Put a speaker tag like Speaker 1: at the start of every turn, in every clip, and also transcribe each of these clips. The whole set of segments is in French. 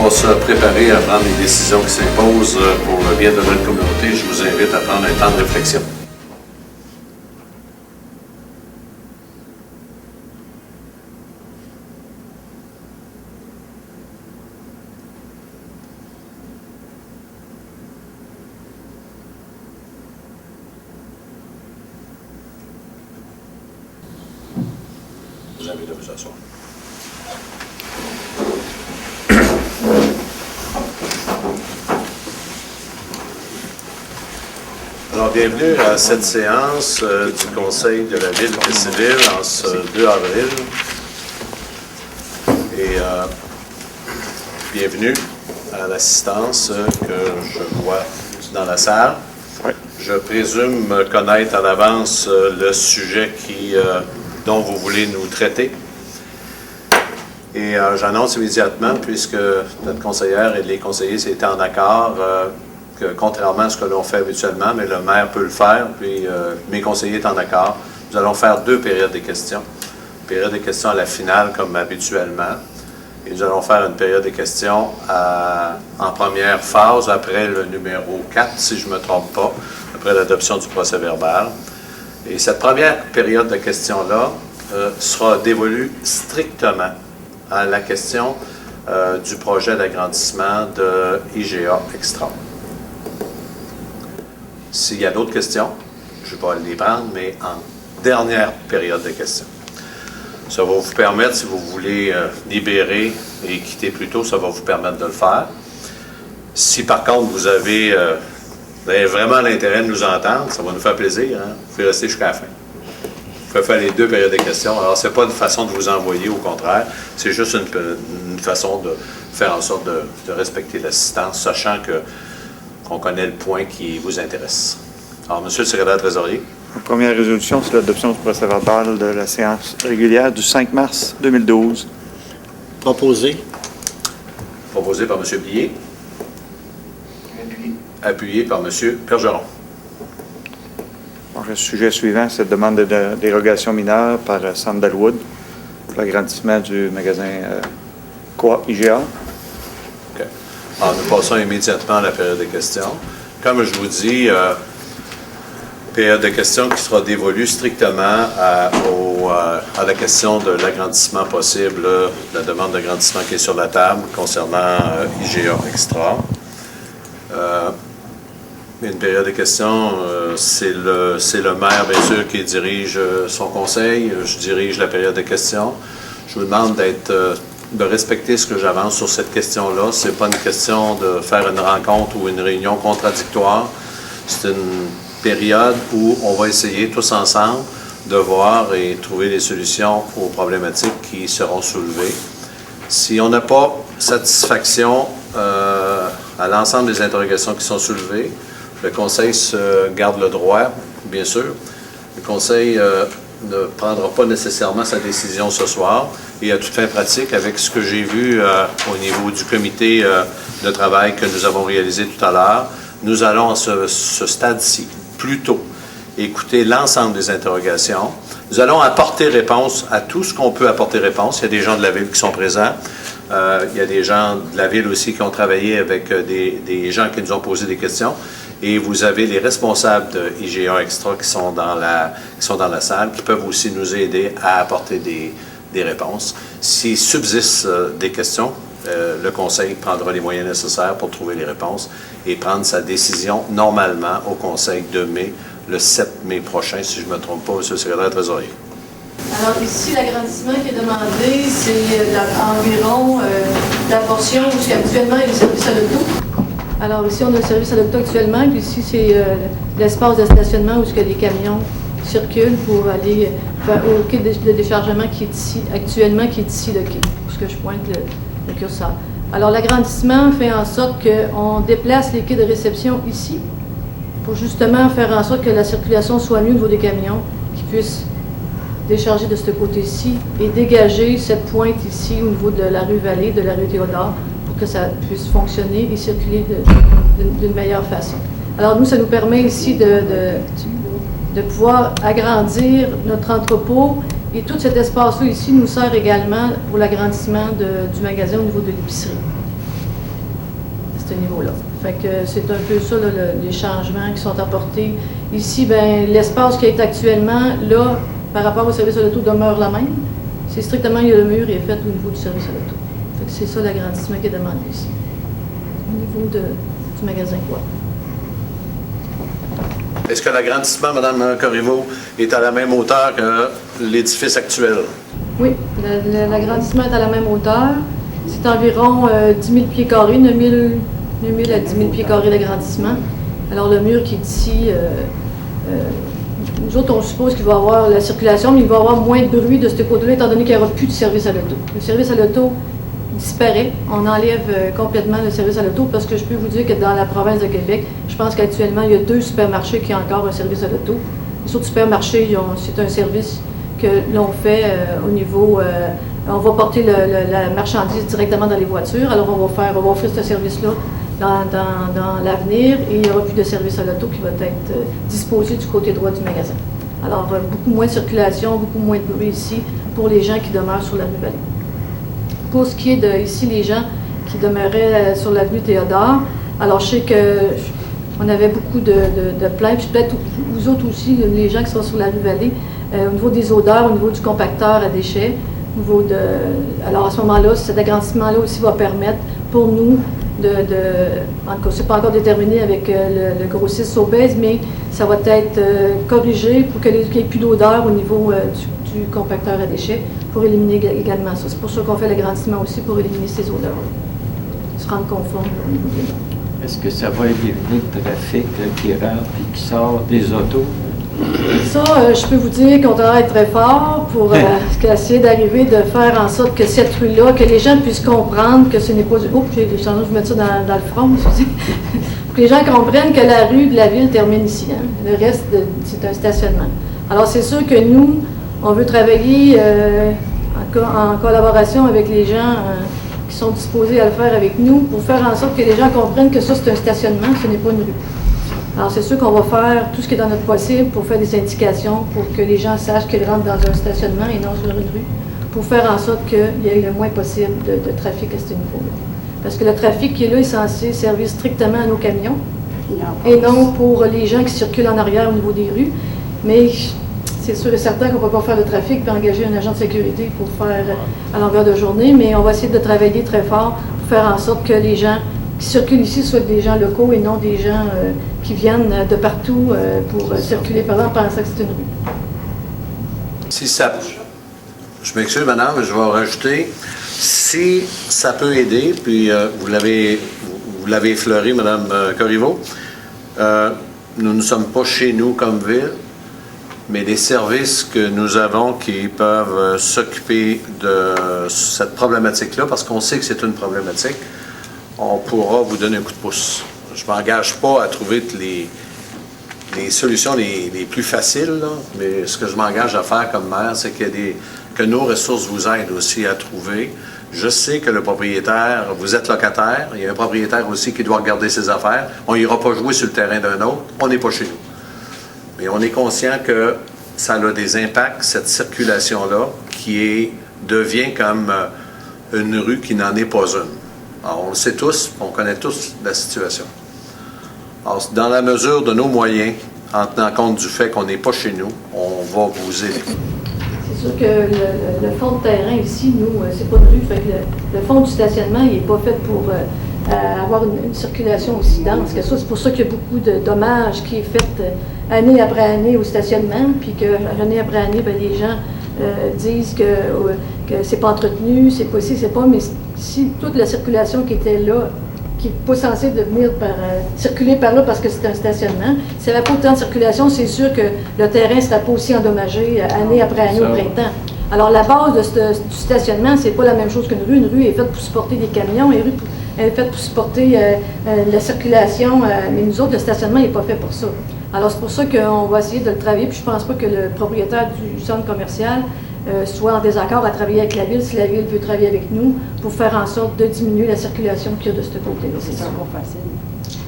Speaker 1: pas se préparer à prendre les décisions qui s'imposent pour le bien de notre communauté, je vous invite à prendre un temps de réflexion. Je vous invite à vous asseoir. Alors, bienvenue à cette séance du Conseil de la Ville de Civil en ce 2 avril. Et bienvenue à l'assistance que je vois dans la salle. Oui. Je présume connaître à l'avance le sujet dont vous voulez nous traiter. Et j'annonce immédiatement, puisque notre conseillère et les conseillers étaient en accord, que contrairement à ce que l'on fait habituellement, mais le maire peut le faire, puis mes conseillers sont en accord, nous allons faire 2 périodes de questions. Une période de questions à la finale, comme habituellement, et nous allons faire une période de questions en première phase, après le numéro 4, si je ne me trompe pas, après l'adoption du procès-verbal. Et cette première période de questions-là sera dévolue strictement à la question du projet d'agrandissement de IGA Extra. S'il y a d'autres questions, je ne vais pas les prendre, mais en dernière période de questions. Ça va vous permettre, si vous voulez libérer et quitter plus tôt, ça va vous permettre de le faire. Si par contre vous avez vraiment l'intérêt de nous entendre, ça va nous faire plaisir, hein? Vous pouvez rester jusqu'à la fin. Vous pouvez faire les 2 périodes de questions. Alors, ce n'est pas une façon de vous envoyer, au contraire, c'est juste une façon de faire en sorte de respecter l'assistance, sachant qu'on connaît le point qui vous intéresse. Alors, Monsieur le secrétaire trésorier.
Speaker 2: La première résolution, c'est l'adoption du procès-verbal de la séance régulière du 5 mars 2012.
Speaker 3: Proposé.
Speaker 1: Proposé par M. Blier. Appuyé par M. Bergeron.
Speaker 2: Alors, le sujet suivant, c'est la demande de dérogation mineure par Sandalwood pour l'agrandissement du magasin Coop IGA.
Speaker 1: OK. Alors, nous passons immédiatement à la période de questions. Comme je vous dis, période de questions qui sera dévolue strictement à la question de l'agrandissement possible, la demande d'agrandissement qui est sur la table concernant IGA Extra. Une période de questions, c'est le maire, bien sûr, qui dirige son conseil. Je dirige la période de questions. Je vous demande de respecter ce que j'avance sur cette question-là. Ce n'est pas une question de faire une rencontre ou une réunion contradictoire. C'est une période où on va essayer tous ensemble de voir et trouver des solutions aux problématiques qui seront soulevées. Si on n'a pas satisfaction à l'ensemble des interrogations qui sont soulevées, le Conseil se garde le droit, bien sûr. Le Conseil ne prendra pas nécessairement sa décision ce soir. Et à toute fin pratique, avec ce que j'ai vu au niveau du comité de travail que nous avons réalisé tout à l'heure, nous allons à ce stade-ci, plutôt, écouter l'ensemble des interrogations. Nous allons apporter réponse à tout ce qu'on peut apporter réponse. Il y a des gens de la Ville qui sont présents. Il y a des gens de la Ville aussi qui ont travaillé avec des gens qui nous ont posé des questions. Et vous avez les responsables de IGA Extra qui sont dans la salle, qui peuvent aussi nous aider à apporter des réponses. S'il subsiste des questions, le Conseil prendra les moyens nécessaires pour trouver les réponses et prendre sa décision normalement au Conseil de mai, le 7 mai prochain, si je ne me trompe pas, M. le secrétaire trésorier.
Speaker 4: Alors ici, l'agrandissement qui est demandé, c'est environ la portion où actuellement il y a le service à l'auto. Alors ici, on a le service à l'auto actuellement, puis ici, c'est l'espace de stationnement où les camions circulent pour aller au quai de déchargement qui est ici, actuellement, qui est ici le quai, puisque je pointe le curseur. Alors l'agrandissement fait en sorte qu'on déplace les quais de réception ici, pour justement faire en sorte que la circulation soit mieux au niveau des camions, qui puissent décharger de ce côté-ci et dégager cette pointe ici au niveau de la rue Vallée, de la rue Théodore, pour que ça puisse fonctionner et circuler d'une meilleure façon. Alors nous, ça nous permet ici de pouvoir agrandir notre entrepôt et tout cet espace-là ici nous sert également pour l'agrandissement du magasin au niveau de l'épicerie. ce niveau-là. Fait que c'est un peu ça, là, les changements qui sont apportés. Ici, ben, l'espace qui est actuellement, là, par rapport au service à l'auto, demeure la même. C'est strictement, le mur est fait au niveau du service à l'auto. Fait que c'est ça l'agrandissement qui est demandé ici, au niveau du magasin quoi.
Speaker 1: Est-ce que l'agrandissement, Mme Corriveau, est à la même hauteur que l'édifice actuel?
Speaker 4: Oui, l'agrandissement est à la même hauteur. C'est environ 10 000 pieds carrés, 9 000 à 10 000 pieds carrés d'agrandissement. Alors le mur qui est ici, nous autres, on suppose qu'il va y avoir la circulation, mais il va y avoir moins de bruit de ce côté-là, étant donné qu'il n'y aura plus de service à l'auto. Le service à l'auto disparaît. On enlève complètement le service à l'auto parce que je peux vous dire que dans la province de Québec, je pense qu'actuellement, il y a 2 supermarchés qui ont encore un service à l'auto. Les autres supermarchés, c'est un service que l'on fait au niveau... on va porter la marchandise directement dans les voitures. Alors, on va offrir ce service-là dans l'avenir et il n'y aura plus de service à l'auto qui va être disposé du côté droit du magasin. Alors, beaucoup moins de circulation, beaucoup moins de bruit ici pour les gens qui demeurent sur la rue Vallée. Pour ce qui est de ici, les gens qui demeuraient sur l'avenue Théodore, alors je sais qu'on avait beaucoup de plaintes, puis peut-être vous autres aussi, les gens qui sont sur la rue Vallée, au niveau des odeurs, au niveau du compacteur à déchets, au niveau de... Alors à ce moment-là, cet agrandissement-là aussi va permettre pour nous en tout cas, c'est pas encore déterminé avec le grossiste Sobèse, mais ça va être corrigé pour qu'il n'y ait plus d'odeur au niveau du compacteur à déchets pour éliminer également ça. C'est pour ça qu'on fait l'agrandissement aussi, pour éliminer ces odeurs-là, se rendre conforme au niveau des normes.
Speaker 5: Est-ce que ça va éliminer le trafic qui rentre et qui sort des autos?
Speaker 4: Ça, je peux vous dire qu'on travaille très fort pour essayer d'arriver de faire en sorte que cette rue-là, que les gens puissent comprendre que ce n'est pas... Oh, j'ai des changements, je vais mettre ça dans le front, excusez. Pour que les gens comprennent que la rue de la ville termine ici. Hein. Le reste, c'est un stationnement. Alors, c'est sûr que nous, on veut travailler en collaboration avec les gens qui sont disposés à le faire avec nous pour faire en sorte que les gens comprennent que ça, c'est un stationnement, ce n'est pas une rue. Alors, c'est sûr qu'on va faire tout ce qui est dans notre possible pour faire des indications, pour que les gens sachent qu'ils rentrent dans un stationnement et non sur une rue, pour faire en sorte qu'il y ait le moins possible de trafic à ce niveau-là. Parce que le trafic qui est là est censé servir strictement à nos camions et non pour les gens qui circulent en arrière au niveau des rues. Mais c'est sûr et certain qu'on ne va pas faire le trafic et engager un agent de sécurité pour faire à longueur de journée, mais on va essayer de travailler très fort pour faire en sorte que les gens qui circulent ici soient des gens locaux et non des gens qui viennent de partout pour circuler par là en pensant que c'est une rue.
Speaker 1: Si ça... Je m'excuse, madame, mais je vais rajouter. Si ça peut aider, puis vous l'avez effleuré, madame Corriveau, nous ne sommes pas chez nous comme ville, mais les services que nous avons qui peuvent s'occuper de cette problématique-là, parce qu'on sait que c'est une problématique, on pourra vous donner un coup de pouce. Je ne m'engage pas à trouver les solutions les plus faciles, là, mais ce que je m'engage à faire comme maire, c'est que nos ressources vous aident aussi à trouver. Je sais que le propriétaire, vous êtes locataire, il y a un propriétaire aussi qui doit regarder ses affaires. On n'ira pas jouer sur le terrain d'un autre, on n'est pas chez nous. Mais on est conscient que ça a des impacts, cette circulation-là, qui devient comme une rue qui n'en est pas une. Alors, on le sait tous, on connaît tous la situation. Alors, dans la mesure de nos moyens, en tenant compte du fait qu'on n'est pas chez nous, on va vous aider.
Speaker 4: C'est sûr que le fond de terrain ici, nous, c'est pas une rue, fait que le fond du stationnement, il n'est pas fait pour avoir une circulation aussi dense que ça. C'est pour ça qu'il y a beaucoup de dommages qui est fait année après année au stationnement, puis que année après année, bien, les gens disent que c'est pas entretenu, c'est pas ici, c'est pas, mais si toute la circulation qui était là, qui n'est pas censée devenir circuler par là parce que c'est un stationnement, s'il n'y avait pas autant de circulation, c'est sûr que le terrain ne serait pas aussi endommagé année après année au printemps. Alors la base du stationnement, c'est pas la même chose qu'une rue. Une rue est faite pour supporter des camions, une rue est faite pour supporter la circulation, mais nous autres, le stationnement n'est pas fait pour ça. Alors c'est pour ça qu'on va essayer de le travailler, puis je pense pas que le propriétaire du centre commercial soit en désaccord à travailler avec la ville, si la ville veut travailler avec nous, pour faire en sorte de diminuer la circulation qu'il y a de ce côté-là.
Speaker 6: C'est pas facile.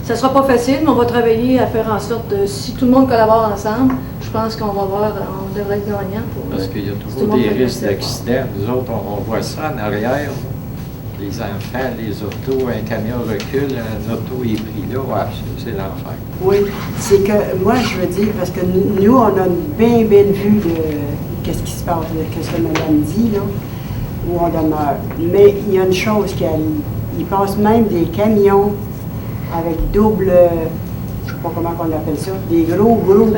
Speaker 4: Ça ne sera pas facile, mais on va travailler à faire en sorte, si tout le monde collabore ensemble, je pense qu'on va voir, on devrait être gagnant.
Speaker 5: Parce qu'il y a toujours des risques d'accident. Nous autres, on voit ça en arrière. les enfants, les autos, un camion recule, un auto est pris là, ouais, c'est l'enfer.
Speaker 6: Oui, c'est que moi, je veux dire, parce que nous, on a une bien belle vue de qu'est-ce qui se passe, qu'est-ce que madame dit, là, où on demeure. Mais il y a une chose qui arrive. Il passe même des camions avec double, je ne sais pas comment on appelle ça, des gros bio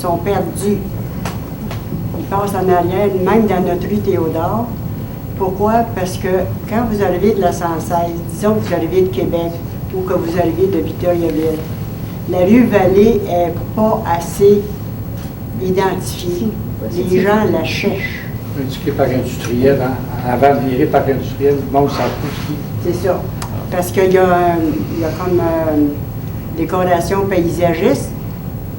Speaker 6: sont perdus. Ils passent en arrière, même dans notre rue Théodore. Pourquoi? Parce que quand vous arrivez de la 116, disons que vous arrivez de Québec ou que vous arrivez de Victoriaville, la rue Vallée n'est pas assez identifiée. Les gens la cherchent.
Speaker 7: Indiqué par industriel, hein? Avant de virer par industriel, le monde s'en fout.
Speaker 6: C'est ça. Parce qu'il y a comme décoration paysagiste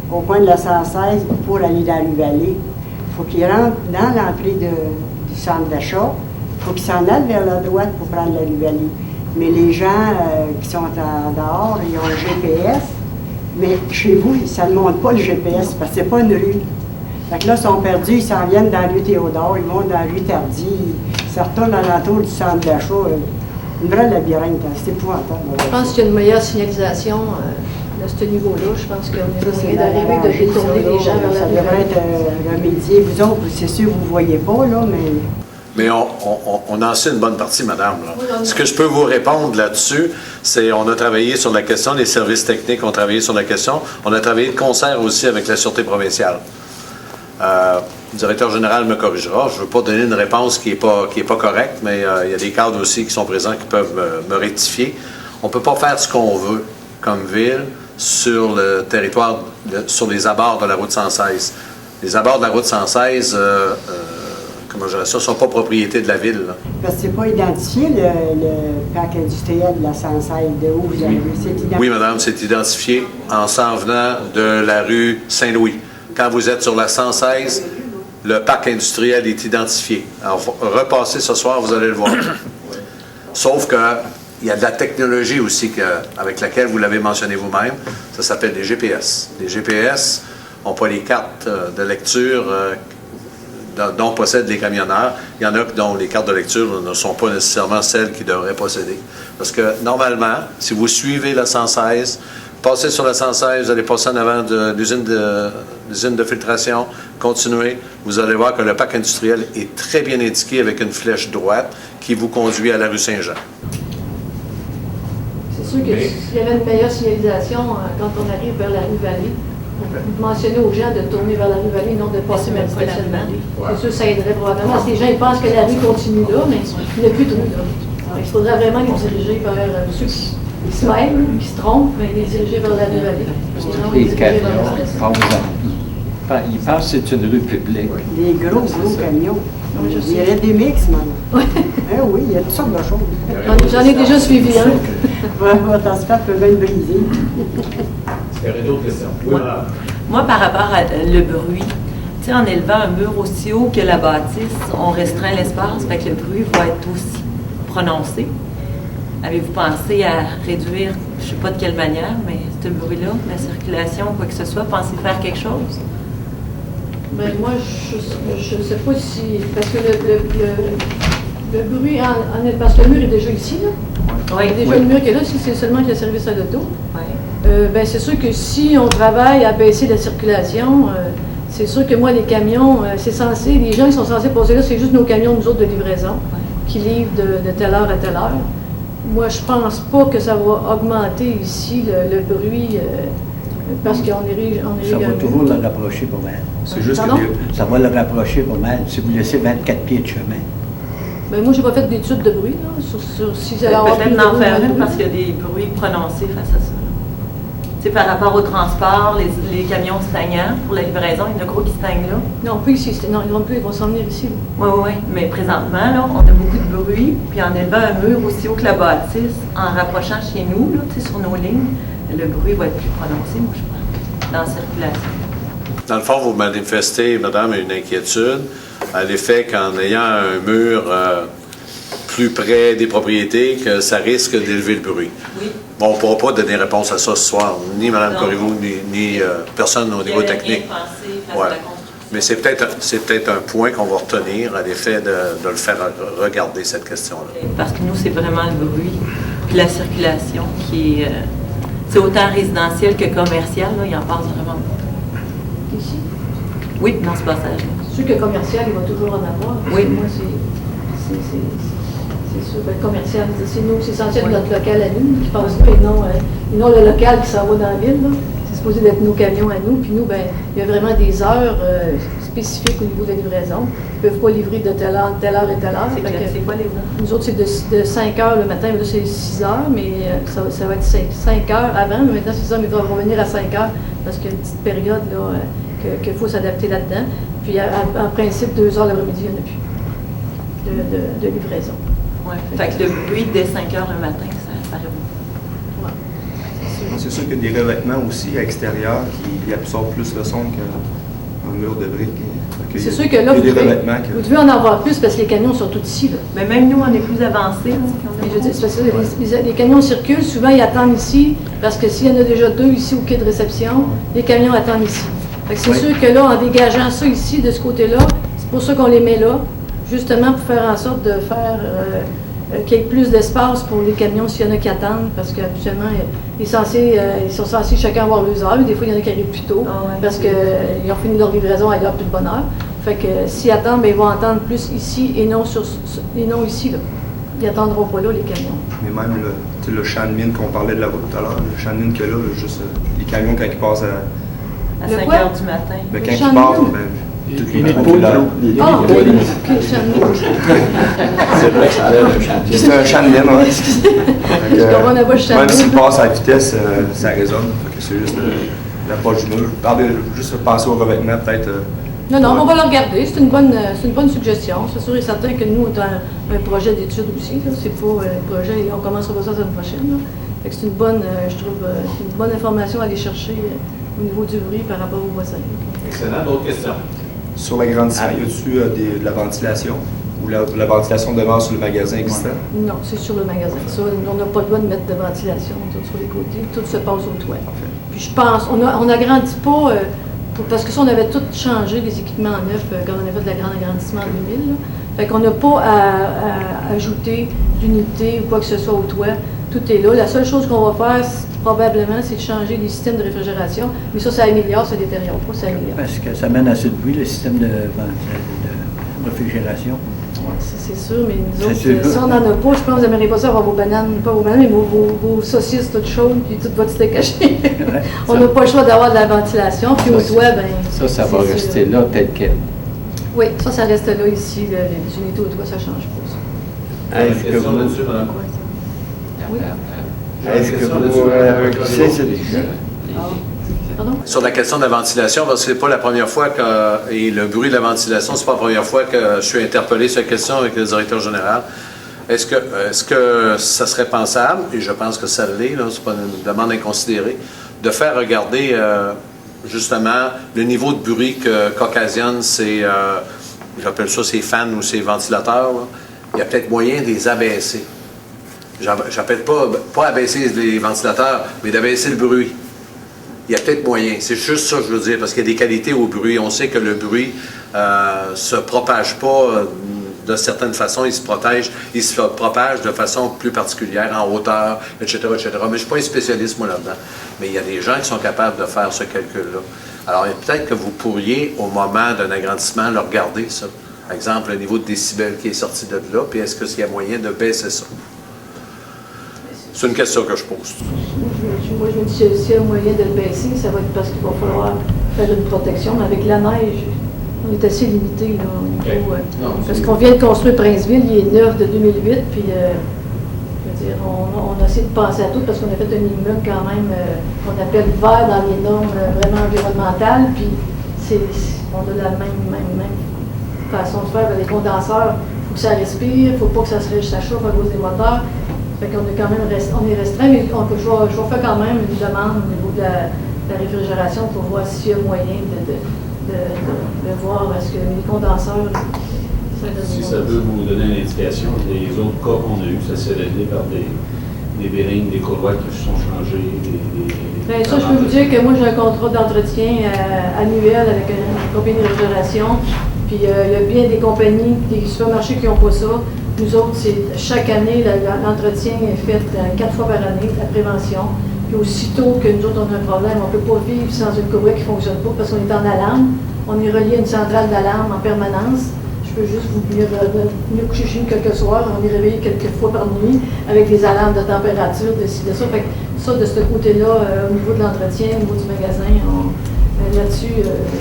Speaker 6: au coin de la 116 pour aller dans la rue Vallée. Il faut qu'ils rentrent dans l'entrée du centre d'achat. Il faut qu'ils s'en aillent vers la droite pour prendre la rue Vallée. Mais les gens qui sont en dehors, ils ont le GPS. Mais chez vous, ça ne montre pas le GPS parce que ce n'est pas une rue. Fait que là, ils sont perdus, ils s'en viennent dans la rue Théodore, ils vont dans la rue Tardy, ils se retournent à l'entour du centre d'achat. Une vraie labyrinthe, hein, c'est épouvantable.
Speaker 4: Je pense qu'il y a une meilleure signalisation à ce niveau-là. Je pense qu'on est moyen d'arriver de détourner les gens vers la
Speaker 6: Ça
Speaker 4: rue.
Speaker 6: devrait être remédié. Vous autres, c'est sûr, vous ne voyez pas, là, mais...
Speaker 1: Mais on en sait une bonne partie, madame. Là.
Speaker 4: Oui,
Speaker 1: Ce que je peux vous répondre là-dessus, c'est on a travaillé sur la question, les services techniques ont travaillé sur la question, on a travaillé de concert aussi avec la Sûreté provinciale. Le directeur général me corrigera. Je ne veux pas donner une réponse qui est pas correcte, mais il y a des cadres aussi qui sont présents qui peuvent me rectifier. On ne peut pas faire ce qu'on veut comme ville sur le territoire, sur les abords de la route 116. Les abords de la route 116, comment je dirais ça, ne sont pas propriété de la ville. Là.
Speaker 6: Parce que c'est pas identifié, le parc industriel de la 116, de où vous arrivez. C'est identifié.
Speaker 1: Oui, madame, c'est identifié en s'en venant de la rue Saint-Louis. Quand vous êtes sur la 116, le parc industriel est identifié. Alors, repassez ce soir, vous allez le voir. Sauf qu'il y a de la technologie aussi avec laquelle vous l'avez mentionné vous-même. Ça s'appelle des GPS. Les GPS n'ont pas les cartes de lecture dont possèdent les camionneurs. Il y en a dont les cartes de lecture ne sont pas nécessairement celles qu'ils devraient posséder. Parce que normalement, si vous suivez la 116, passez sur la 116, vous allez passer en avant de l'usine de filtration, continuez, vous allez voir que le parc industriel est très bien indiqué avec une flèche droite qui vous conduit à la rue Saint-Jean.
Speaker 4: C'est sûr que s'il y avait une meilleure signalisation quand on arrive vers la rue Vallée, vous mentionnez aux gens de tourner vers la rue Vallée, non de passer même pas la rue Vallée. C'est sûr que ça aiderait probablement. Parce que les gens ils pensent que la rue continue là, mais il n'y a plus de rue là. Alors, il faudrait vraiment les diriger vers ceux qui se mêlent, qui se trompent, mais les diriger vers la rue Vallée.
Speaker 5: Les camions, ils pensent que c'est une rue publique.
Speaker 6: Des gros camions. Il y aurait des mix, même. Oui, il y a toutes sortes de choses.
Speaker 4: J'en ai déjà suivi un.
Speaker 6: Votre aspect peut bien briser.
Speaker 8: Il y aurait d'autres questions. Oui, madame.
Speaker 9: Moi, par rapport à le bruit, tu sais, en élevant un mur aussi haut que la bâtisse, on restreint l'espace, fait que le bruit va être aussi prononcé. Avez-vous pensé à réduire, je ne sais pas de quelle manière, mais ce bruit-là, la circulation, quoi que ce soit, pensez faire quelque chose?
Speaker 4: Ben, moi, je ne sais pas si... Parce que le bruit, parce que le mur est déjà ici, là.
Speaker 9: Oui.
Speaker 4: Il y a déjà le mur qui est là, si c'est seulement qu'il y a service à l'auto.
Speaker 9: Oui.
Speaker 4: Ben, c'est sûr que si on travaille à baisser la circulation, c'est sûr que moi, les camions, c'est censé... Les gens qui sont censés passer là, c'est juste nos camions, nous autres, de livraison, qui livrent de telle heure à telle heure. Moi, je pense pas que ça va augmenter ici le bruit parce qu'on est
Speaker 3: Ça va toujours le rapprocher pas mal. C'est juste
Speaker 4: Pardon?
Speaker 3: que ça va le rapprocher pas mal si vous laissez 24 pieds de chemin.
Speaker 4: Ben, moi, j'ai pas fait d'études de bruit là, sur si ça va avoir plus
Speaker 9: Peut-être
Speaker 4: de
Speaker 9: d'en
Speaker 4: bruit
Speaker 9: faire
Speaker 4: ou moins de
Speaker 9: une parce qu'il y a des bruits prononcés face à ça. Tu sais, par rapport au transport, les camions stagnants pour la livraison, il y en a gros qui stagnent là.
Speaker 4: Non, plus ici. Non, ils vont plus, ils vont s'en venir ici.
Speaker 9: Oui, oui, oui. Mais présentement, là, on a beaucoup de bruit. Puis en élevant un mur aussi haut que la bâtisse, en rapprochant chez nous, là, tu sais, sur nos lignes, le bruit va être plus prononcé, moi, je pense, dans la circulation.
Speaker 1: Dans le fond, vous manifestez, madame, une inquiétude à l'effet qu'en ayant un mur plus près des propriétés, que ça risque d'élever le bruit.
Speaker 9: Oui.
Speaker 1: Bon, on ne pourra pas donner réponse à ça ce soir, ni mme
Speaker 9: Non.
Speaker 1: Corriveau, ni personne au niveau technique.
Speaker 9: Rien pensé face
Speaker 1: Ouais.
Speaker 9: à la construction.
Speaker 1: Mais c'est peut-être un point qu'on va retenir à l'effet de le faire regarder, cette question-là.
Speaker 9: Parce que nous, c'est vraiment le bruit, puis la circulation qui est... c'est autant résidentiel que commercial, là, il en passe vraiment beaucoup.
Speaker 4: Ici.
Speaker 9: Oui, dans ce passage-là.
Speaker 4: C'est sûr que commercial, il va toujours en avoir.
Speaker 9: Oui.
Speaker 4: Moi, c'est sûr. Ben, commercial, c'est nous, c'est censé être notre local à nous qui passe là, et non le local qui s'en va dans la ville. Là. C'est supposé d'être nos camions à nous. Puis nous, ben, il y a vraiment des heures spécifiques au niveau de la livraison. Ils ne peuvent pas livrer de telle heure et telle heure.
Speaker 9: C'est quoi les heures?
Speaker 4: Nous autres, c'est de 5 heures le matin, mais là, c'est 6 heures, mais ça va être 5 heures avant. Mais maintenant, c'est ça, mais ils vont revenir à 5 heures parce qu'il y a une petite période là, qu'il faut s'adapter là-dedans. Puis, en principe, 2 heures l'après-midi, il n'y en a plus de livraison.
Speaker 9: Oui. Fait que le bruit dès 5 heures le matin, ça arrive.
Speaker 4: Ouais.
Speaker 10: C'est sûr qu'il y a des revêtements aussi à l'extérieur qui absorbent plus le son qu'un mur de briques.
Speaker 4: C'est sûr que là, vous devez en avoir plus parce que les camions sont tous ici. Là.
Speaker 9: Mais même nous, on est plus avancés.
Speaker 4: Je veux dire, c'est parce que les camions circulent, souvent ils attendent ici, parce que s'il y en a déjà 2 ici au quai de réception, les camions attendent ici. Fait que c'est sûr que là, en dégageant ça ici, de ce côté-là, c'est pour ça qu'on les met là, justement pour faire en sorte de faire qu'il y ait plus d'espace pour les camions s'il y en a qui attendent, parce qu'habituellement, ils sont censés chacun avoir 2 heures, mais des fois, il y en a qui arrivent plus tôt, parce qu'ils ont fini leur livraison à l'heure plus de bonne heure. Fait que s'ils attendent, bien, ils vont attendre plus ici et non ici. Là. Ils n'attendront pas là, les camions.
Speaker 10: Mais même le champ de mine qu'on parlait de la route tout à l'heure, le champ de mine que là, juste les camions quand ils passent
Speaker 9: à 5 heures du matin.
Speaker 10: Ben, quand ils passent,
Speaker 7: les nids de poule.
Speaker 5: C'est vrai que ça a l'air d'un champ de mine.
Speaker 10: C'est un champ de mine, ouais. Même s'il passe à la vitesse, ça résonne. C'est juste l'approche du mur. Juste penser au revêtement, peut-être.
Speaker 4: Non, on va le regarder. C'est une bonne suggestion. C'est sûr et certain que nous, on a un projet d'étude aussi. C'est pas un projet, on commencera pas ça la semaine prochaine. Là. Fait que c'est une bonne, je trouve, une bonne information à aller chercher au niveau du bruit par rapport aux voisins.
Speaker 8: Excellent. D'autres questions?
Speaker 10: Sur l'agrandissement, y a-t-il de la ventilation? Ou la ventilation demeure sur le magasin existant?
Speaker 4: Non, c'est sur le magasin. Ça, on n'a pas le droit de mettre de ventilation tout sur les côtés. Tout se passe au toit. Puis je pense, on n'agrandit pas, parce que ça, on avait tout changé, les équipements neufs, quand on a fait le grand agrandissement en 2000. Là. Fait qu'on n'a pas à ajouter d'unité ou quoi que ce soit au toit. Tout est là. La seule chose qu'on va faire, probablement, c'est de changer les systèmes de réfrigération. Mais ça améliore, ça détériore pas, ça améliore.
Speaker 3: Parce que ça mène assez de bruit, le système de réfrigération.
Speaker 4: C'est sûr, mais nous autres, si on n'en a pas, je pense que vous n'aimeriez pas ça avoir vos bananes, pas vos bananes, mais vos saucisses toutes chaudes, puis tout votre steak haché. On n'a pas le choix d'avoir de la ventilation, puis au toit, bien...
Speaker 5: Ça va rester là tel quel.
Speaker 4: Oui, ça reste là, ici, les unités au toit, ça ne change pas.
Speaker 8: Est-ce que vous... là-dessus, madame?
Speaker 4: Oui.
Speaker 7: Est-ce que vous...
Speaker 4: Pardon?
Speaker 1: Sur la question de la ventilation, parce que c'est pas la première fois que, et le bruit de la ventilation, c'est pas la première fois que je suis interpellé sur la question avec le directeur général. Est-ce que ça serait pensable, et je pense que ça l'est, c'est pas une demande inconsidérée, de faire regarder justement le niveau de bruit qu'occasionnent ces, j'appelle ça ces fans ou ces ventilateurs, là. Il y a peut-être moyen de les abaisser. J'appelle pas abaisser les ventilateurs, mais d'abaisser le bruit. Il y a peut-être moyen. C'est juste ça que je veux dire, parce qu'il y a des qualités au bruit. On sait que le bruit se propage pas de certaines façons. Il se propage de façon plus particulière, en hauteur, etc., etc. Mais je ne suis pas un spécialiste, moi, là-dedans. Mais il y a des gens qui sont capables de faire ce calcul-là. Alors, peut-être que vous pourriez, au moment d'un agrandissement, le regarder, ça. Par exemple, le niveau de décibels qui est sorti de là, puis est-ce qu'il y a moyen de baisser ça? C'est une question que je pose.
Speaker 4: Moi, je me dis, s'il y a un moyen de le baisser, ça va être parce qu'il va falloir faire une protection. Mais avec la neige, on est assez limité, là, au niveau, parce qu'on vient de construire Princeville, il est neuf de 2008, puis je veux dire, on a essayé de penser à tout parce qu'on a fait un immeuble quand même, qu'on appelle vert dans les normes vraiment environnementales, puis on a la même façon de faire. Les condenseurs, il faut que ça respire, il ne faut pas que ça chauffe à cause des moteurs. Fait qu'on est quand même on est restreint, mais je vais faire quand même une demande au niveau de la réfrigération pour voir s'il y a moyen de voir est-ce que les condenseurs...
Speaker 8: Si ça peut vous donner une indication, les autres cas qu'on a eus, ça s'est réglé par des bearings, des courroies qui sont changées,
Speaker 4: Bien, ça, je peux vous dire que moi, j'ai un contrat d'entretien annuel avec une compagnie de restauration. Puis, il y a bien des compagnies, des supermarchés qui n'ont pas ça. Nous autres, chaque année, l'entretien est fait 4 fois par année, la prévention. Puis, aussitôt que nous autres, on a un problème, on ne peut pas vivre sans une courroie qui ne fonctionne pas parce qu'on est en alarme. On est relié à une centrale d'alarme en permanence. Je peux juste vous venir coucher chez nous quelques soirs. On est réveillé quelques fois par nuit avec des alarmes de température, de ci, de ça. Fait que ça, de ce côté-là, au niveau de l'entretien, au niveau du magasin, là-dessus,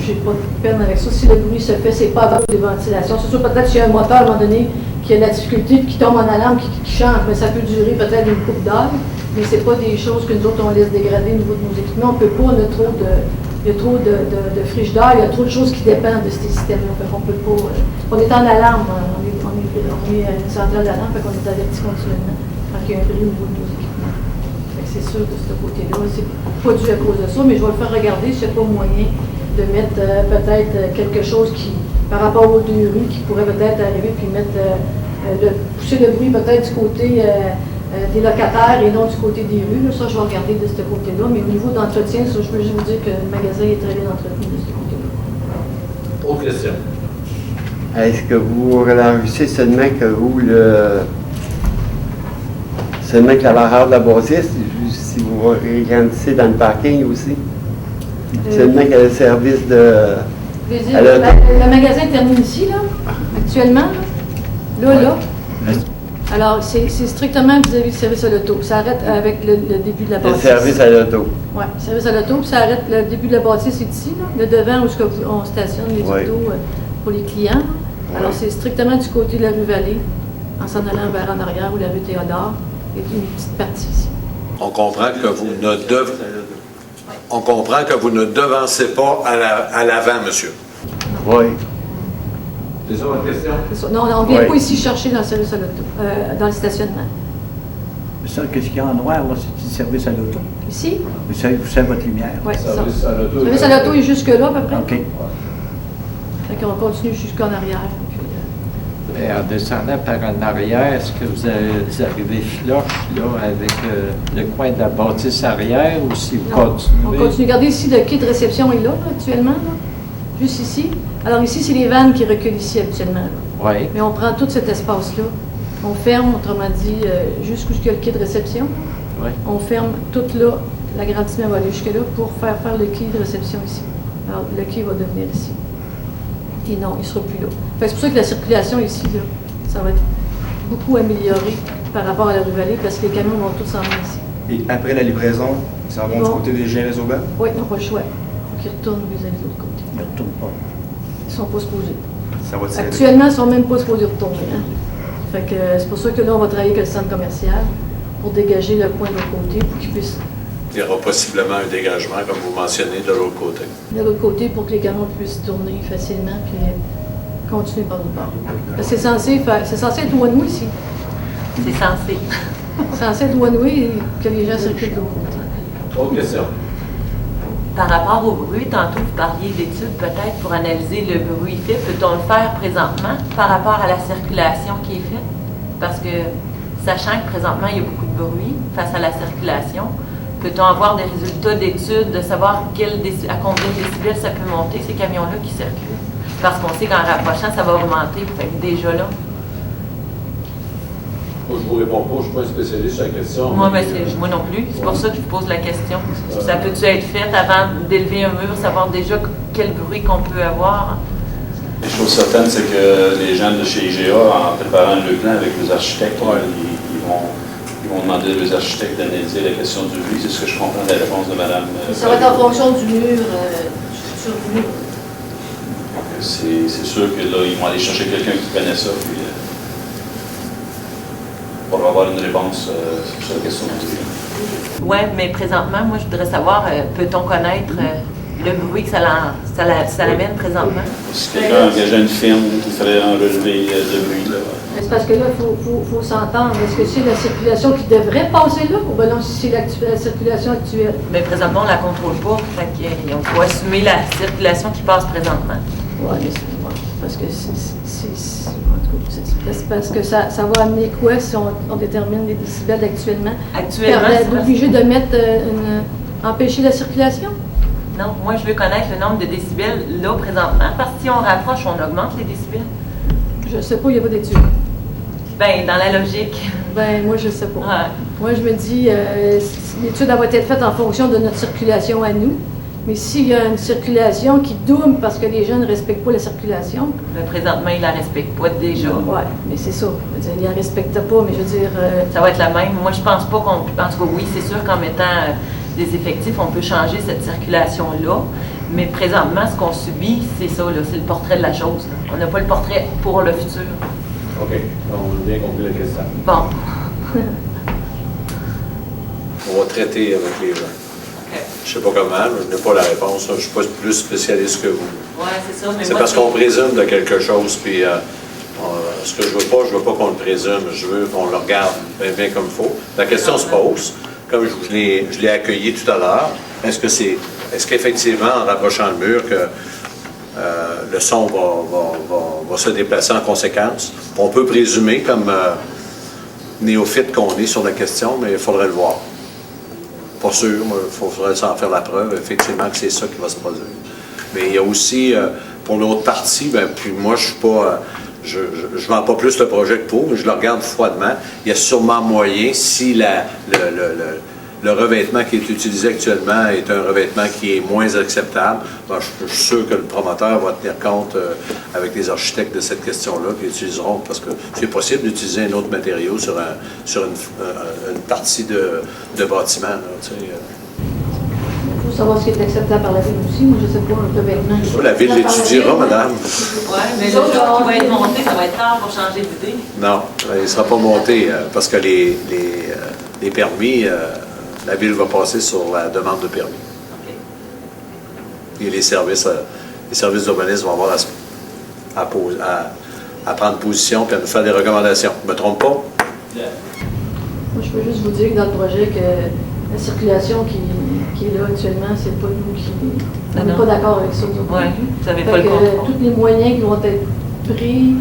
Speaker 4: j'ai pas de peine avec ça. Si le bruit se fait, c'est pas à cause des ventilations. C'est sûr, peut-être qu'il y a un moteur à un moment donné qui a de la difficulté, puis qui tombe en alarme, qui change, mais ça peut durer peut-être une couple d'heures. Mais c'est pas des choses que nous autres, on laisse dégrader au niveau de nos équipements. On peut pas, il y a trop de frigidaires, il y a trop de choses qui dépendent de ces systèmes-là. Fait qu'on peut pas. On est en alarme, on est à une centrale d'alarme, fait qu'on est averti continuellement quand il y a un bruit au niveau de nos équipements. Fait que c'est sûr de ce côté-là. C'est pas dû à cause de ça, mais je vais le faire regarder s'il n'y a pas moyen de mettre peut-être quelque chose qui, par rapport aux 2 rues, qui pourrait peut-être arriver, puis pousser le bruit peut-être du côté des locataires et non du côté des rues. Là, ça, je vais regarder de ce côté-là. Mais au niveau d'entretien, ça, je peux juste vous dire que le magasin est très bien entretenu de ce côté-là.
Speaker 8: Autre question.
Speaker 11: Est-ce que vous relancez seulement que seulement que la valeur de la bâtisse, si vous relancez dans le parking aussi? Seulement que le service de...
Speaker 4: Le magasin termine ici, là, actuellement. Là. Alors, c'est strictement vis-à-vis du service à l'auto. Ça arrête avec le début de la bâtisse.
Speaker 11: Le service à l'auto.
Speaker 4: Oui, service à l'auto, puis ça arrête, le début de la bâtisse est ici, là, le devant où on stationne les autos pour les clients. Alors, c'est strictement du côté de la rue Vallée, en s'en allant vers en arrière, ou la rue Théodore, et une petite partie ici.
Speaker 1: On comprend que vous ne devancez pas à l'avant, monsieur.
Speaker 11: Oui.
Speaker 8: C'est ça votre question?
Speaker 4: C'est ça. Non, on ne vient pas ici chercher dans le service à l'auto, dans le stationnement.
Speaker 3: Ça, qu'est-ce qu'il y a en noir, là, c'est du service à l'auto.
Speaker 4: Ici?
Speaker 3: Vous savez votre lumière.
Speaker 4: Oui, c'est ça.
Speaker 8: Service à l'auto.
Speaker 4: Le service à l'auto est jusque-là, à peu près.
Speaker 3: OK.
Speaker 4: Fait qu'on continue jusqu'en arrière. Puis,
Speaker 5: Et en descendant par en arrière, est-ce que vous arrivez flush là, avec le coin de la bâtisse arrière ou si vous continuez?
Speaker 4: On continue. Regardez ici, le quai de réception est là, actuellement, là. Juste ici. Alors ici, c'est les vannes qui reculent ici habituellement.
Speaker 5: Oui.
Speaker 4: Mais on prend tout cet espace-là. On ferme, autrement dit, jusqu'où il y a le quai de réception.
Speaker 5: Oui.
Speaker 4: On ferme tout là. L'agrandissement va aller jusque-là pour faire le quai de réception ici. Alors, le quai va devenir ici. Et non, il ne sera plus là. Fait que c'est pour ça que la circulation ici, là, ça va être beaucoup amélioré par rapport à la rue Vallée parce que les camions vont tous s'en venir ici.
Speaker 10: Et après la livraison, ils s'en vont du côté des GRS-Aubin?
Speaker 4: Oui, ils n'ont pas le choix. Donc, ils retournent vis-à-vis de l'autre côté.
Speaker 3: Ils ne retournent pas.
Speaker 4: Ils ne sont pas supposés.
Speaker 10: Ça va tirer.
Speaker 4: Actuellement, ils ne sont même pas supposés retourner. Hein? Fait que c'est pour ça que là, on va travailler avec le centre commercial pour dégager le coin de l'autre côté pour qu'ils puissent.
Speaker 1: Il y aura possiblement un dégagement, comme vous mentionnez, de l'autre côté.
Speaker 4: De l'autre côté pour que les camions puissent tourner facilement puis continuer par l'autre bord. Parce que c'est censé être one-way ici.
Speaker 9: C'est censé.
Speaker 4: C'est censé être one-way et que les gens circulent de l'autre côté.
Speaker 8: Autre question.
Speaker 9: Par rapport au bruit, tantôt vous parliez d'études peut-être pour analyser le bruit fait. Peut-on le faire présentement par rapport à la circulation qui est faite? Parce que, sachant que présentement il y a beaucoup de bruit face à la circulation, peut-on avoir des résultats d'études, de savoir à combien de décibels ça peut monter, ces camions-là qui circulent? Parce qu'on sait qu'en rapprochant, ça va augmenter. Fait que déjà là.
Speaker 8: Moi, je vous réponds pas, je ne suis pas un spécialiste sur la question.
Speaker 9: Moi non plus. C'est pour ça que je vous pose la question. Ça peut-tu être fait avant d'élever un mur, savoir déjà quel bruit qu'on peut avoir?
Speaker 12: Les choses certaines, c'est que les gens de chez IGA, en préparant le plan avec les architectes, ils vont demander aux architectes d'analyser la question du bruit. C'est ce que je comprends de la réponse de Mme.
Speaker 4: Ça va être en fonction du mur, sur le mur.
Speaker 12: C'est sûr que là, ils vont aller chercher quelqu'un qui connaît ça, puis pour avoir une réponse sur la question du bruit.
Speaker 9: Oui, mais présentement, moi, je voudrais savoir, peut-on connaître le bruit que ça l'amène présentement?
Speaker 12: Si quelqu'un engageait une firme qui ferait un relevé de bruit, là.
Speaker 4: C'est parce que là, il faut s'entendre. Est-ce que c'est la circulation qui devrait passer là ou bien non, si c'est la circulation actuelle?
Speaker 9: Mais présentement, on ne la contrôle pas. Fait qu'il faut assumer la circulation qui passe présentement.
Speaker 4: Oui, mais parce que c'est parce que ça va amener quoi si on détermine les décibels actuellement?
Speaker 9: Actuellement,
Speaker 4: C'est obligé de mettre empêcher la circulation?
Speaker 9: Non, moi je veux connaître le nombre de décibels là présentement, parce que si on rapproche, on augmente les décibels.
Speaker 4: Je sais pas, il n'y a pas d'études.
Speaker 9: Ben, dans la logique.
Speaker 4: Ben, moi, je sais pas.
Speaker 9: Ouais.
Speaker 4: Moi, je me dis, l'étude va être faite en fonction de notre circulation à nous. Mais s'il y a une circulation qui double parce que les gens ne respectent pas la circulation.
Speaker 9: Ben, présentement, ils ne la respectent pas déjà.
Speaker 4: Oui, mais c'est ça. Je veux dire, ils ne la respectent pas, mais je veux dire.
Speaker 9: Ça va être la même. Moi, je pense pas qu'on. En tout cas, oui, c'est sûr qu'en mettant des effectifs, on peut changer cette circulation-là. Mais présentement, ce qu'on subit, c'est ça, là, c'est le portrait de la chose. Là. On n'a pas le portrait pour le futur.
Speaker 8: OK. On a bien compris la question.
Speaker 9: Bon.
Speaker 1: On va traiter avec les gens. Je ne sais pas comment, je n'ai pas la réponse. Je ne suis pas plus spécialiste que vous.
Speaker 9: Oui, c'est ça.
Speaker 1: C'est parce qu'on présume de quelque chose, puis ce que je veux pas qu'on le présume. Je veux qu'on le regarde bien comme il faut. La question se pose, comme je l'ai accueilli tout à l'heure, est-ce qu'effectivement, en rapprochant le mur, que le son va se déplacer en conséquence? On peut présumer, comme néophyte qu'on est sur la question, mais il faudrait le voir. Pas sûr, il faudrait s'en faire la preuve, effectivement, que c'est ça qui va se produire. Mais il y a aussi, pour l'autre partie, puis moi, je suis pas, je vends pas plus le projet que pour, mais je le regarde froidement. Il y a sûrement moyen, si le revêtement qui est utilisé actuellement est un revêtement qui est moins acceptable, je suis sûr que le promoteur va tenir compte avec les architectes de cette question-là, qui utiliseront, parce que c'est possible d'utiliser un autre matériau sur une partie de bâtiment.
Speaker 4: Il faut savoir ce qui est acceptable par la ville aussi. Moi, je ne sais pas, un revêtement.
Speaker 1: La ville l'étudiera, madame.
Speaker 9: Oui, mais le jour qui va être monté, ça va être tard pour changer d'idée.
Speaker 1: Non, il ne sera pas monté parce que les permis, la ville va passer sur la demande de permis. Okay. Et les services d'urbanisme vont avoir à prendre position et à nous faire des recommandations. Je ne me trompe pas?
Speaker 4: Yeah. Moi, je peux juste vous dire que dans le projet, que la circulation qui est là actuellement, c'est pas nous qui... On n'est pas d'accord avec ça.
Speaker 9: Oui, vous n'avez pas le contrôle.
Speaker 4: Tous les moyens qui vont être pris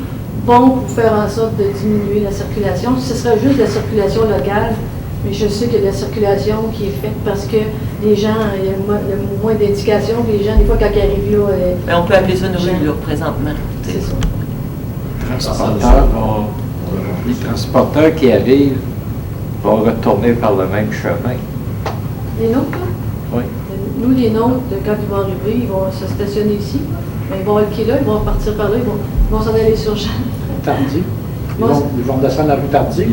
Speaker 4: vont pour faire en sorte de diminuer la circulation. Ce serait juste la circulation locale, mais je sais qu'il y a de la circulation qui est faite parce que les gens, il y a moins d'indications, les gens, des fois, quand ils arrivent là...
Speaker 9: Mais on peut appeler ça une rue, là, présentement.
Speaker 4: C'est ça.
Speaker 5: Les transporteurs qui arrivent vont retourner par le même chemin.
Speaker 4: Les nôtres, là?
Speaker 5: Oui.
Speaker 4: Nous, les nôtres, quand ils vont arriver, ils vont se stationner ici. Mais ils vont aller là, ils vont partir par là, ils vont s'en aller sur Jean.
Speaker 7: Tardy. Ils vont descendre la rue Tardy.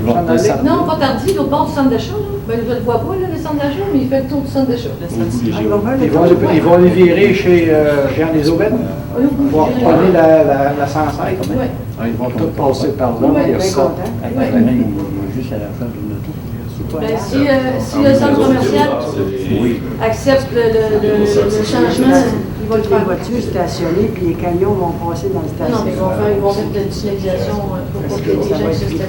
Speaker 4: Non, pas Tardy, l'autre bord du centre d'achat. Ben, je ne le vois pas, là, le centre d'achat, mais il fait le tour du centre d'achat.
Speaker 7: Ils vont les virer chez Jean des Aubaines pour prendre la 105.
Speaker 4: Oui.
Speaker 5: Ils vont tous passer par là.
Speaker 4: Oui,
Speaker 3: bien content. Juste à la fin de notre
Speaker 4: ben, si le centre commercial accepte le changement, il va le faire.
Speaker 6: Les voitures stationnées, puis les camions vont passer dans le stationnement.
Speaker 4: Non, mais ils vont mettre de la signalisation pour pas que les gens se stationnent.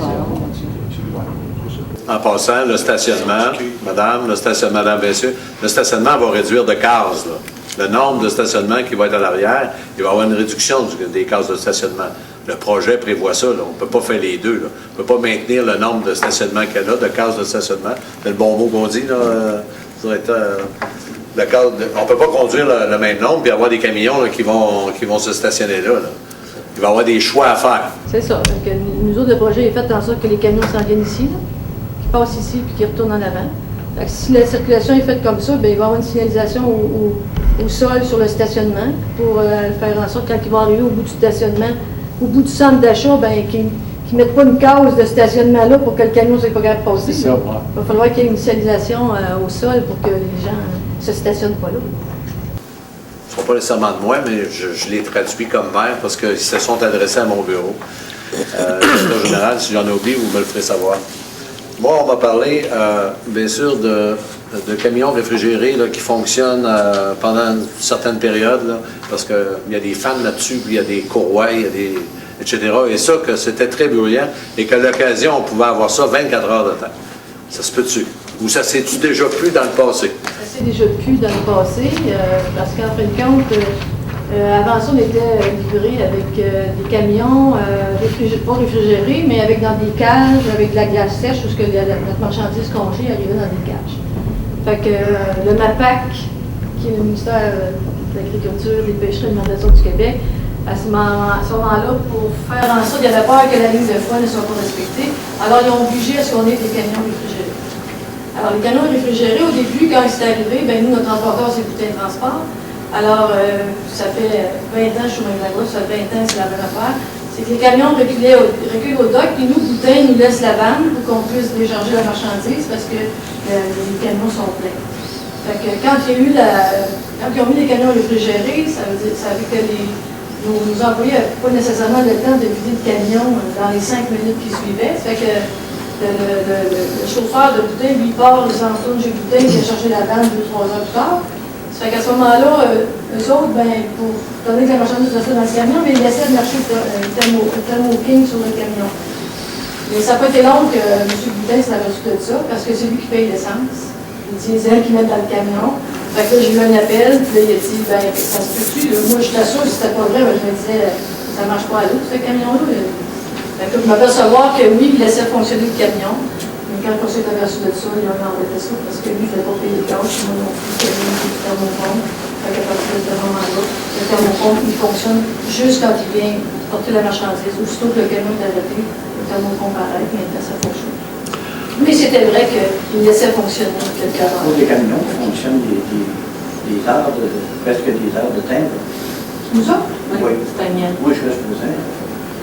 Speaker 1: En passant, le stationnement, madame, messieurs, le stationnement va réduire de cases. Là. Le nombre de stationnements qui va être à l'arrière, il va y avoir une réduction des cases de stationnement. Le projet prévoit ça. Là. On ne peut pas faire les deux. Là. On ne peut pas maintenir le nombre de stationnements qu'il y a là, de cases de stationnement. C'est le bon mot qu'on dit. Là, on ne peut pas conduire le même nombre et avoir des camions là, qui vont se stationner là. Il va y avoir des choix à faire.
Speaker 4: C'est ça. Donc, nous autres, le projet est fait en sorte que les camions s'en viennent ici, là, qui passent ici puis qui retournent en avant. Donc, si la circulation est faite comme ça, bien, il va y avoir une signalisation au sol sur le stationnement pour faire en sorte, quand ils vont arriver au bout du stationnement, au bout du centre d'achat, bien, qu'ils ne mettent pas une case de stationnement là pour que le camion ne soit pas capable de passer.
Speaker 5: C'est ça, ouais.
Speaker 4: Il va falloir qu'il y ait une signalisation au sol pour que les gens ne se stationnent pas là.
Speaker 1: Ce ne sera pas nécessairement de moi, mais je l'ai traduit comme maire parce qu'ils se sont adressés à mon bureau. En général, si j'en ai oublié, vous me le ferez savoir. Moi, on m'a parlé, bien sûr, de camions réfrigérés là, qui fonctionnent pendant une certaine période, là, parce qu'il y a des fans là-dessus, puis il y a des courroies, etc. Et ça, que c'était très bruyant, et qu'à l'occasion, on pouvait avoir ça 24 heures de temps. Ça se peut-tu? Ou ça s'est-tu déjà plus dans le passé?
Speaker 4: Ça s'est déjà plus dans le passé, parce qu'en fin de compte, Avant ça, on était livré avec des camions, pas réfrigérés, mais dans des cages, avec de la glace sèche, parce que notre marchandise congée arrivait dans des cages. Fait que le MAPAC, qui est le ministère de l'Agriculture, des Pêcheries et de l'Alimentation du Québec, à ce moment-là, pour faire en sorte, il y avait peur que la ligne de foie ne soit pas respectée. Alors, ils ont obligé à ce qu'on ait des camions réfrigérés. Alors, les camions réfrigérés, au début, quand c'est arrivé, ben nous, notre transporteur, c'est Bouteille Transport. Alors, ça fait 20 ans, je suis même là-bas, ça fait 20 ans, c'est la même affaire. C'est que les camions reculent au dock, puis nous, Bouteille nous laisse la vanne pour qu'on puisse décharger la marchandise parce que les camions sont pleins. Fait que quand ils ont mis les camions réfrigérés, ça veut que nos employés n'avaient pas nécessairement le temps de vider le camion dans les 5 minutes qui suivaient. Ça fait que le chauffeur de Bouteille, lui, part, il s'en retourne chez Bouteille, il vient chercher la vanne 2-3 heures plus tard. Ça fait qu'à ce moment-là, eux autres, pour donner que la marchandise restait dans le camion, mais ils laissaient marcher le thermo-king sur le camion. Mais ça n'a pas été long que M. Bouteille s'est aperçu de ça, parce que c'est lui qui paye l'essence. Le diesel qu'ils mettent dans le camion. Fait que là, j'ai eu un appel, puis là, il a dit, ça se peut-tu? Moi, je t'assure, si c'était pas vrai, je me disais, ça marche pas à l'eau, ce camion-là. Fait que je m'apercevoir que oui, il laissait fonctionner le camion. Mais quand on s'est aperçu de ça, il a embêté ça, parce que lui, il ne fait pas payer les tâches, moi non plus, il y a du thermopompe. Fait qu'à partir de ce moment-là, le thermopompe, il fonctionne juste quand il vient porter la marchandise. Aussitôt que le camion est arrêté, le thermopompe arrête, maintenant ça fonctionne. Mais c'était vrai qu'il laissait fonctionner quelque part.
Speaker 3: Pour les camions qui fonctionnent presque des heures de timbre.
Speaker 4: Nous autres?
Speaker 3: Oui.
Speaker 4: C'est un mien.
Speaker 3: Moi, je reste besoin.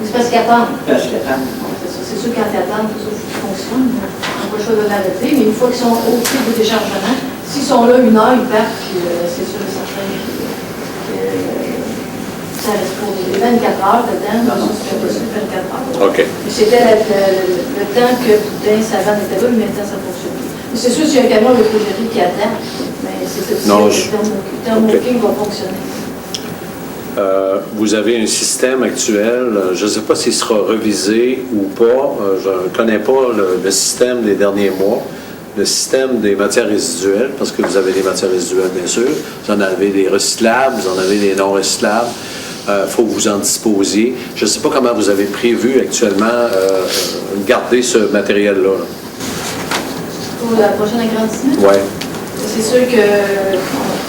Speaker 4: C'est parce qu'ils attendent.
Speaker 3: Parce qu'ils attendent.
Speaker 4: C'est sûr quand ils attendent, tout ça fonctionne. On n'a pas le choix de l'arrêter, mais une fois qu'ils sont au prix de déchargement, s'ils sont là 1 heure, ils partent, puis c'est sûr et certain que ça reste pour 24 heures dedans. Non, c'était possible 24 heures.
Speaker 1: OK.
Speaker 4: C'était le temps que Boutin, sa vanne était là, mais maintenant ça fonctionne. Mais c'est sûr, s'il y a un camion réfrigéré qui attend, mais c'est aussi le thermo-king va fonctionner.
Speaker 1: Vous avez un système actuel, je ne sais pas s'il sera revisé ou pas, je ne connais pas le système des derniers mois, le système des matières résiduelles, parce que vous avez des matières résiduelles, bien sûr, vous en avez des recyclables, vous en avez des non recyclables, faut que vous en disposiez. Je ne sais pas comment vous avez prévu actuellement garder ce matériel-là.
Speaker 4: Pour la prochaine agrandissement?
Speaker 1: Oui.
Speaker 4: C'est sûr que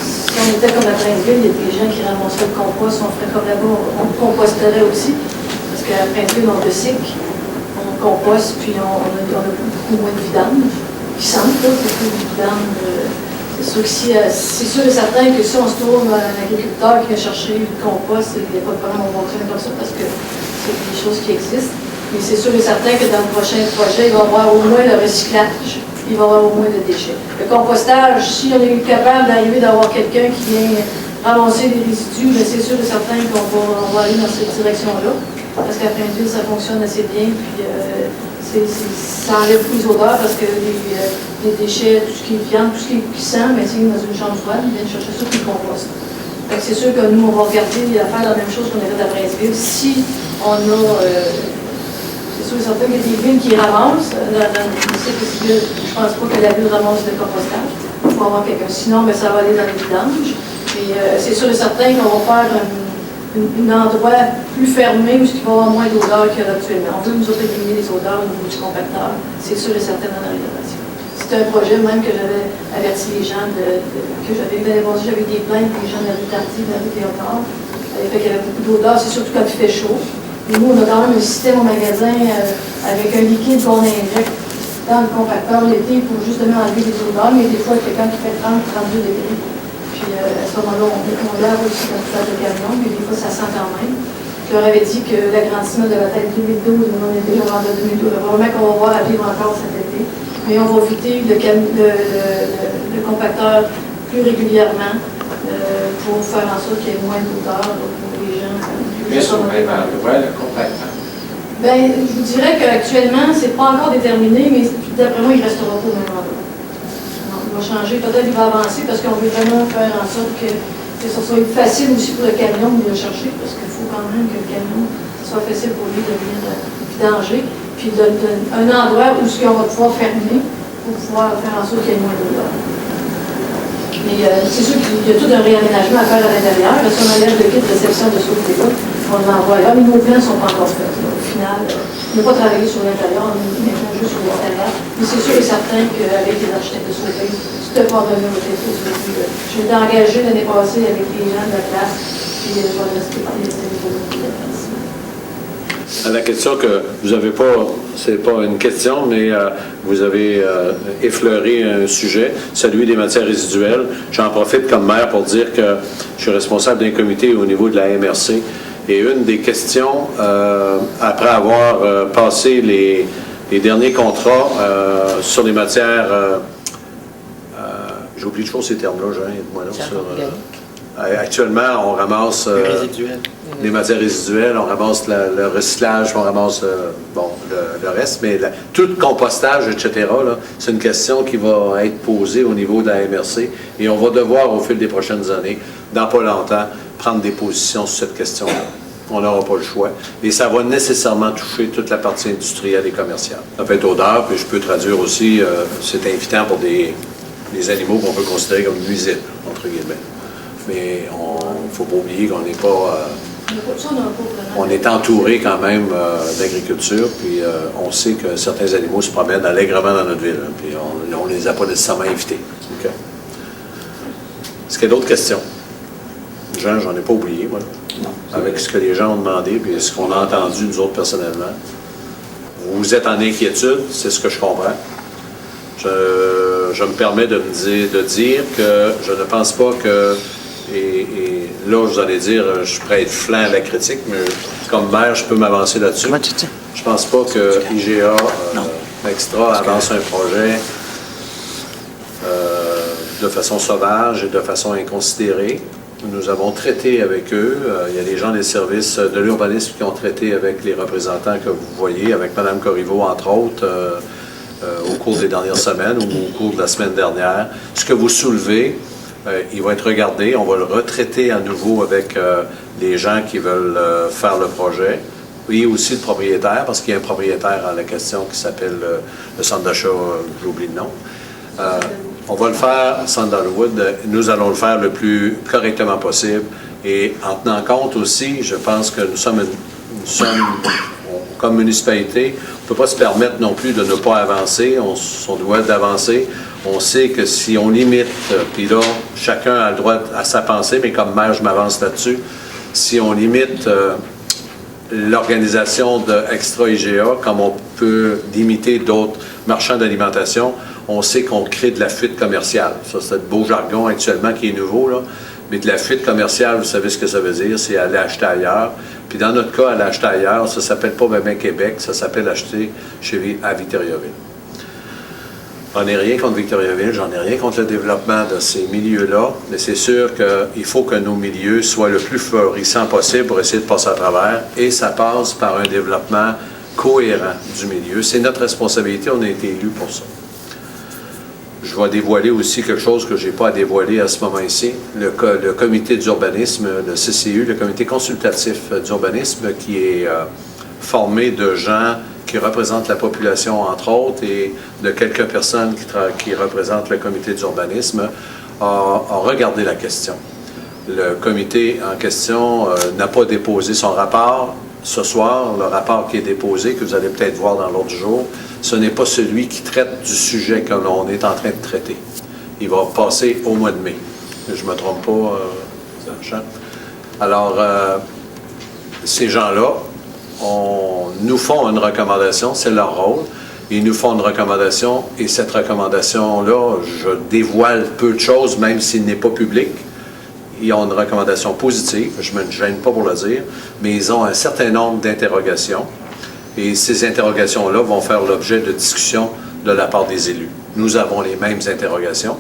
Speaker 4: si on était comme à Princeville, il y a des gens qui ramasseraient le compost, on ferait comme là-bas, on composterait aussi. Parce qu'à Princeville, on recycle, on composte, puis on a beaucoup moins de vidange. Qui sentent, là, c'est plus de vidange. C'est sûr que c'est sûr et certain que si on se tourne à un agriculteur qui vient chercher du compost, il n'y a pas de problème, on fonctionne comme ça parce que c'est des choses qui existent. Mais c'est sûr et certain que dans le prochain projet, il va y avoir au moins le recyclage, il va y avoir au moins le déchet. Le compostage, si on est capable d'arriver d'avoir quelqu'un qui vient ramasser des résidus, bien c'est sûr et certain qu'on va aller dans cette direction-là. Parce qu'à Princeville, ça fonctionne assez bien, puis ça enlève plus les odeurs parce que les déchets, tout ce qui est viande, tout ce qui est cuisant, mais c'est dans une chambre froide, ils viennent chercher ça puis ils compostent. Fait que c'est sûr que nous, on va regarder à faire la même chose qu'on a fait à Princeville. Si on a, c'est sûr et certain qu'il y a des villes qui ramassent, je pense pas que la ville ramasse le compostage. Il faut avoir quelqu'un. Sinon, ben, ça va aller dans les vidanges. Et c'est sûr et certain qu'on va faire un endroit plus fermé où il va y avoir moins d'odeurs qu'il y a actuellement. On veut nous autres éliminer les odeurs au niveau du compacteur. C'est sûr et certain dans la rénovation. C'est un projet même que j'avais averti les gens que j'avais des plaintes des gens de la rue Tardy, de la rue Théodore. Fait qu'il y avait beaucoup d'odeurs, c'est surtout quand il fait chaud. Et nous, on a quand même un système au magasin avec un liquide qu'on injecte dans le compacteur l'été pour justement enlever les odeurs, mais des fois, quand il fait 30-32 degrés. Puis à ce moment-là, on lave aussi dans le tas de camion, mais des fois, ça sent quand même. Je leur avais dit que l'agrandissement de la tête 2012, on est déjà rendu à 2012. Probablement qu'on va voir à vivre encore cet été. Mais on va vider le compacteur plus régulièrement pour faire en sorte qu'il y ait moins d'odeur pour les gens.
Speaker 5: Mais sur le même endroit, le compacteur?
Speaker 4: Bien, je vous dirais qu'actuellement, ce n'est pas encore déterminé, mais d'après moi, il ne restera pas au même endroit. Il va changer, peut-être il va avancer parce qu'on veut vraiment faire en sorte que ça soit facile aussi pour le camion de le chercher, parce qu'il faut quand même que le camion soit facile pour lui de venir vidanger, puis un endroit où on va pouvoir fermer pour pouvoir faire en sorte qu'il y ait moins d'odeur. Mais c'est sûr qu'il y a tout un réaménagement à faire à l'intérieur. Si on enlève le kit de réception de ce côté-là, on l'envoie là. Mais nos plans ne sont pas encore faits. Au final, on n'a pas travaillé sur l'intérieur, on est maintenant juste sur l'extérieur. Mais c'est sûr et certain qu'avec les architectes de Sauvé, tout est coordonné au défaut. Je m'étais engagée l'année passée avec les gens de la classe, puis je vais respecter les niveaux de
Speaker 1: La question que vous n'avez pas, c'est pas une question, mais vous avez effleuré un sujet, celui des matières résiduelles. J'en profite comme maire pour dire que je suis responsable d'un comité au niveau de la MRC. Et une des questions, après avoir passé les derniers contrats sur les matières, j'ai oublié toujours ces termes-là, moi là, actuellement, on ramasse les matières résiduelles, on ramasse le recyclage, on ramasse le reste, mais tout le compostage, etc., c'est une question qui va être posée au niveau de la MRC et on va devoir, au fil des prochaines années, dans pas longtemps, prendre des positions sur cette question-là. On n'aura pas le choix. Et ça va nécessairement toucher toute la partie industrielle et commerciale. Ça fait odeur, puis je peux traduire aussi, c'est invitant pour des animaux qu'on peut considérer comme nuisibles, entre guillemets. Mais il ne faut pas oublier qu'on n'est pas... on est entouré quand même d'agriculture, puis on sait que certains animaux se promènent allègrement dans notre ville, puis on ne les a pas nécessairement invités. Okay. Est-ce qu'il y a d'autres questions? Jean, j'en ai pas oublié, moi. Avec ce que les gens ont demandé, puis ce qu'on a entendu, nous autres, personnellement. Vous êtes en inquiétude, c'est ce que je comprends. Je me permets de dire que je ne pense pas que... Et là, je vous allais dire, je suis prêt à être flanc à la critique, mais comme maire, je peux m'avancer là-dessus. Je pense pas que IGA Extra avance un projet de façon sauvage et de façon inconsidérée. Nous avons traité avec eux. Il y a des gens des services de l'urbanisme qui ont traité avec les représentants que vous voyez, avec Mme Corriveau, entre autres, au cours des dernières semaines ou au cours de la semaine dernière. Ce que vous soulevez, il va être regardé. On va le retraiter à nouveau avec les gens qui veulent faire le projet. Et aussi le propriétaire, parce qu'il y a un propriétaire à la question qui s'appelle le centre d'achat, j'oublie le nom. On va le faire, Sandalwood, nous allons le faire le plus correctement possible. Et en tenant compte aussi, je pense que nous sommes comme municipalité, on ne peut pas se permettre non plus de ne pas avancer, on doit d'avancer. On sait que si on limite, puis là, chacun a le droit à sa pensée, mais comme maire, je m'avance là-dessus, si on limite l'organisation de Extra IGA, comme on peut limiter d'autres marchands d'alimentation, on sait qu'on crée de la fuite commerciale. Ça, c'est le beau jargon actuellement qui est nouveau, là. Mais de la fuite commerciale, vous savez ce que ça veut dire, c'est aller acheter ailleurs. Puis dans notre cas, aller acheter ailleurs, ça ne s'appelle pas même Québec, ça s'appelle acheter à Victoriaville. J'en ai rien contre Victoriaville, j'en ai rien contre le développement de ces milieux-là, mais c'est sûr qu'il faut que nos milieux soient le plus florissants possible pour essayer de passer à travers, et ça passe par un développement cohérent du milieu. C'est notre responsabilité, on a été élus pour ça. Je vais dévoiler aussi quelque chose que je n'ai pas à dévoiler à ce moment-ci. Le comité d'urbanisme, le CCU, le comité consultatif d'urbanisme, qui est formé de gens qui représentent la population, entre autres, et de quelques personnes qui représentent le comité d'urbanisme, a regardé la question. Le comité en question n'a pas déposé son rapport. Ce soir, le rapport qui est déposé, que vous allez peut-être voir dans l'ordre du jour, ce n'est pas celui qui traite du sujet que l'on est en train de traiter. Il va passer au mois de mai. Je ne me trompe pas, Jean. Alors, ces gens-là nous font une recommandation, c'est leur rôle. Ils nous font une recommandation, et cette recommandation-là, je dévoile peu de choses, même s'il n'est pas public. Ils ont une recommandation positive, je ne me gêne pas pour le dire, mais ils ont un certain nombre d'interrogations. Et ces interrogations-là vont faire l'objet de discussions de la part des élus. Nous avons les mêmes interrogations.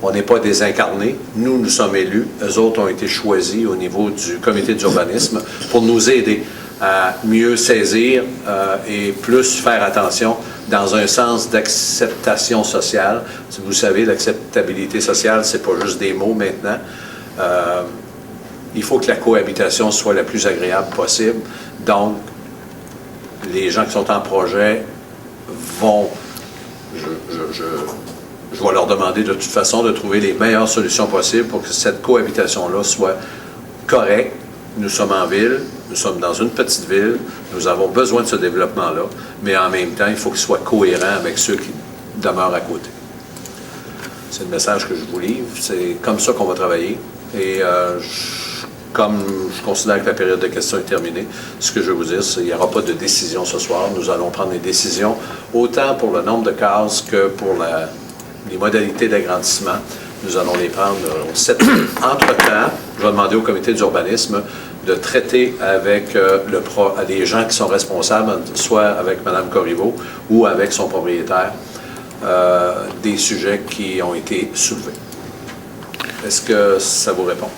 Speaker 1: On n'est pas désincarnés. Nous sommes élus. Eux autres ont été choisis au niveau du comité d'urbanisme pour nous aider à mieux saisir et plus faire attention dans un sens d'acceptation sociale. Vous savez, l'acceptabilité sociale, c'est pas juste des mots maintenant. Il faut que la cohabitation soit la plus agréable possible. Donc, les gens qui sont en projet vont, je vais leur demander de toute façon de trouver les meilleures solutions possibles pour que cette cohabitation-là soit correcte. Nous sommes en ville, nous sommes dans une petite ville, nous avons besoin de ce développement-là, mais en même temps, il faut qu'il soit cohérent avec ceux qui demeurent à côté. C'est le message que je vous livre. C'est comme ça qu'on va travailler. Et comme je considère que la période de questions est terminée, ce que je veux vous dire, c'est qu'il n'y aura pas de décision ce soir. Nous allons prendre des décisions autant pour le nombre de cases que pour les modalités d'agrandissement. Nous allons les prendre entre-temps. Je vais demander au comité d'urbanisme de traiter avec les gens qui sont responsables, soit avec Mme Corriveau ou avec son propriétaire, des sujets qui ont été soulevés. Est-ce que ça vous répond?